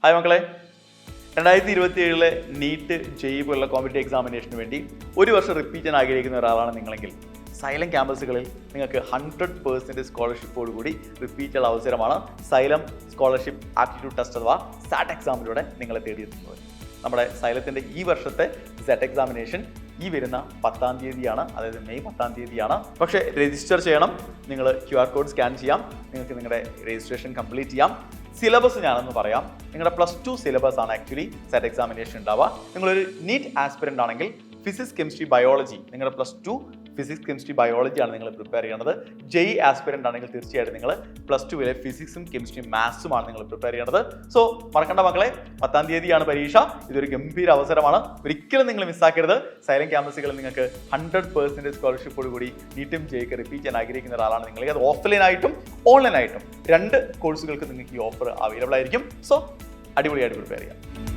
Hi മക്കളെ, 2027 NEET JEE പോലുള്ള competitive എക്സാമിനേഷന് വേണ്ടി ഒരു വർഷം റിപ്പീറ്റ് ചെയ്യാൻ ആഗ്രഹിക്കുന്ന ഒരാളാണ് നിങ്ങളെങ്കിൽ സൈലം ക്യാമ്പസുകളിൽ നിങ്ങൾക്ക് 100% സ്കോളർഷിപ്പോടുകൂടി റിപ്പീറ്റ് ചെയ്യാനുള്ള അവസരമാണ് സൈലം സ്കോളർഷിപ്പ് ആപ്റ്റിറ്റ്യൂഡ് ടെസ്റ്റ് അഥവാ സാറ്റ് എക്സാമിലൂടെ നിങ്ങളെ തേടിയെത്തുന്നത്. നമ്മുടെ സൈലത്തിൻ്റെ ഈ വർഷത്തെ സാറ്റ് എക്സാമിനേഷൻ ഈ വരുന്ന 10-ാം തീയതിയാണ്, അതായത് മെയ് 10-ാം തീയതിയാണ്. പക്ഷേ രജിസ്റ്റർ ചെയ്യണം, നിങ്ങൾ QR കോഡ് സ്കാൻ ചെയ്യാം, നിങ്ങൾക്ക് നിങ്ങളുടെ രജിസ്ട്രേഷൻ കംപ്ലീറ്റ് ചെയ്യാം. സിലബസ് ഞാനെന്ന് പറയാം. നിങ്ങളുടെ +2 സിലബസ് ആണ് ആക്ച്വലി സാറ്റ് എക്സാമിനേഷൻ ഉണ്ടാവുക. നിങ്ങളൊരു നീറ്റ് ആസ്പിരൻ്റ് ആണെങ്കിൽ ഫിസിക്സ് കെമിസ്ട്രി ബയോളജി, നിങ്ങളുടെ +2 ഫിസിക്സ് കെമിസ്ട്രി ബയോളജിയാണ് നിങ്ങൾ പ്രിപ്പയർ ചെയ്യേണ്ടത്. ജെഇ ആസ്പിരൻ്റ് ആണെങ്കിൽ തീർച്ചയായിട്ടും നിങ്ങൾ +2 ഫിസിക്സും കെമിസ്ട്രിയും മാത്സുമാണ് നിങ്ങൾ പ്രിപ്പയർ ചെയ്യേണ്ടത്. സോ മറക്കണ്ട മക്കളെ, 10-ാം തീയതിയാണ് പരീക്ഷ. ഇതൊരു ഗംഭീര അവസരമാണ്, ഒരിക്കലും നിങ്ങൾ മിസ്സാക്കരുത്. സൈലം ക്യാമ്പസുകളിൽ നിങ്ങൾക്ക് 100% സ്കോളർഷിപ്പോട് കൂടി നീറ്റും ജെഇക്ക് റിപ്പീറ്റ് ചെയ്യാൻ ആഗ്രഹിക്കുന്ന ഒരാളാണ് നിങ്ങൾ. അത് ഓഫ്ലൈനായിട്ടും ഓൺലൈനായിട്ടും 2 കോഴ്സുകൾക്ക് നിങ്ങൾക്ക് ഈ ഓഫർ അവൈലബിൾ ആയിരിക്കും. സോ അടിപൊളിയായിട്ട് പ്രിപ്പയർ ചെയ്യാം.